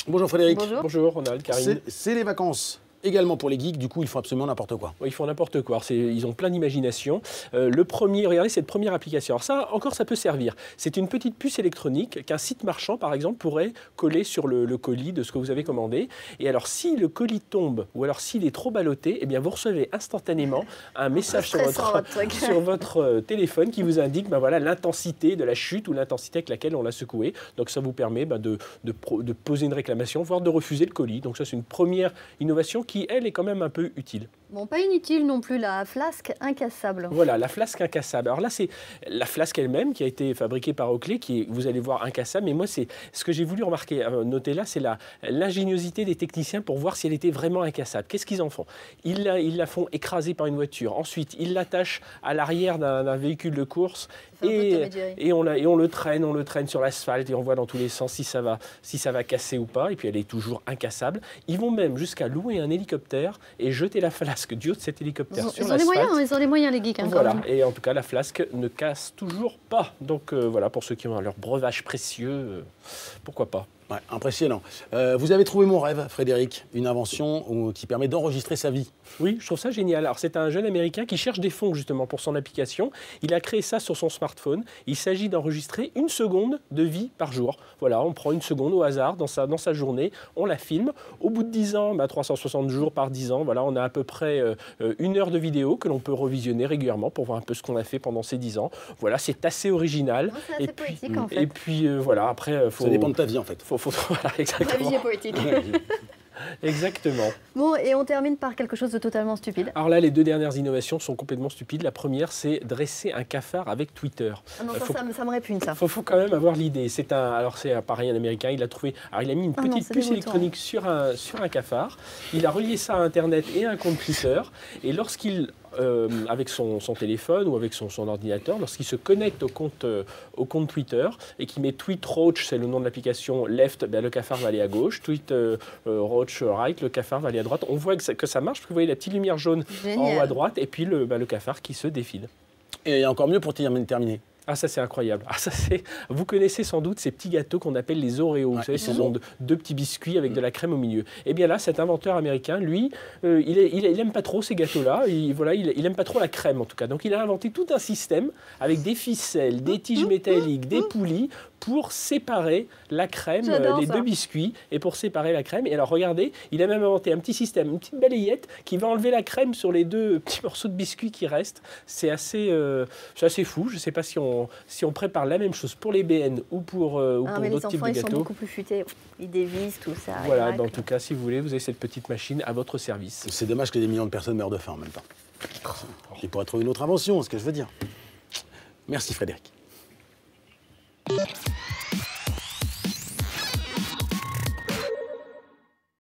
Bonjour Frédéric. Bonjour. Bonjour Ronald, Karine. C'est les vacances. Également pour les geeks, du coup, ils font absolument n'importe quoi. Oui, ils font n'importe quoi. Ils ont plein d'imagination. Le premier, regardez cette première application. Alors ça, encore, ça peut servir. C'est une petite puce électronique qu'un site marchand, par exemple, pourrait coller sur le colis de ce que vous avez commandé. Et alors, si le colis tombe ou alors s'il est trop ballotté, eh bien, vous recevez instantanément un message sur votre téléphone qui vous indique ben voilà, l'intensité de la chute ou l'intensité avec laquelle on l'a secoué. Donc ça vous permet de poser une réclamation, voire de refuser le colis. Donc ça, c'est une première innovation qui, elle, est quand même un peu utile. Bon, pas inutile non plus, la flasque incassable. Voilà, la flasque incassable. Alors là, c'est la flasque elle-même qui a été fabriquée par Oakley, qui est, vous allez voir, incassable. Mais moi, c'est ce que j'ai voulu remarquer, noter là, c'est l'ingéniosité des techniciens pour voir si elle était vraiment incassable. Qu'est-ce qu'ils en font? Ils la font écraser par une voiture. Ensuite, ils l'attachent à l'arrière d'un véhicule de course et on le traîne sur l'asphalte et on voit dans tous les sens si ça va casser ou pas. Et puis, elle est toujours incassable. Ils vont même jusqu'à louer un hélicoptère et jeter la flasque du haut de cet hélicoptère sur l'asphalte. Ils ont les moyens, les geeks. Hein, voilà, et en tout cas, la flasque ne casse toujours pas. Donc voilà, pour ceux qui ont leur breuvage précieux, pourquoi pas. Ouais, impressionnant. Vous avez trouvé mon rêve, Frédéric, une invention qui permet d'enregistrer sa vie. Oui, je trouve ça génial. Alors, c'est un jeune Américain qui cherche des fonds justement pour son application. Il a créé ça sur son smartphone. Il s'agit d'enregistrer 1 seconde de vie par jour. Voilà, on prend 1 seconde au hasard dans sa journée, on la filme. Au bout de 10 ans, 360 jours par 10 ans, voilà, on a à peu près 1 heure de vidéo que l'on peut revisionner régulièrement pour voir un peu ce qu'on a fait pendant ces 10 ans. Voilà, c'est assez original. Ouais, c'est assez poétique, en fait. Et puis voilà, après, ça dépend de ta vie en fait. Voilà, exactement. La vie est poétique. Exactement. Bon, et on termine par quelque chose de totalement stupide. Alors là, les 2 dernières innovations sont complètement stupides. La première, c'est dresser un cafard avec Twitter. Ah non, ça me répugne, ça. Faut quand même avoir l'idée. C'est pareil, un Américain, il a trouvé. Alors il a mis une petite puce électronique sur un cafard. Il a relié ça à Internet et à un compte Twitter. Et lorsqu'il avec son téléphone ou avec son ordinateur, lorsqu'il se connecte au compte Twitter et qu'il met Tweet Roach, c'est le nom de l'application, left, ben le cafard va aller à gauche, Tweet Roach right, le cafard va aller à droite. On voit que ça marche, parce que vous voyez la petite lumière jaune en haut à droite et puis le cafard qui se défile. Et encore mieux pour terminer. Ah, ça c'est incroyable. Ah, vous connaissez sans doute ces petits gâteaux qu'on appelle les Oreos. Ouais, vous savez, ce sont 2 petits biscuits avec de la crème au milieu. Et bien là, cet inventeur américain, lui, il aime pas trop ces gâteaux-là. Il aime pas trop la crème en tout cas. Donc il a inventé tout un système avec des ficelles, des tiges métalliques, des poulies pour séparer la crème des 2 biscuits et pour séparer la crème. Et alors regardez, il a même inventé un petit système, une petite balayette qui va enlever la crème sur les 2 petits morceaux de biscuits qui restent. C'est assez fou. Je ne sais pas si on prépare la même chose pour les BN ou pour d'autres types de gâteaux. Les enfants, ils sont beaucoup plus futés. Ils dévissent, tout ça. Voilà, en tout cas, si vous voulez, vous avez cette petite machine à votre service. C'est dommage que des millions de personnes meurent de faim en même temps. Il pourrait trouver une autre invention, c'est ce que je veux dire. Merci Frédéric.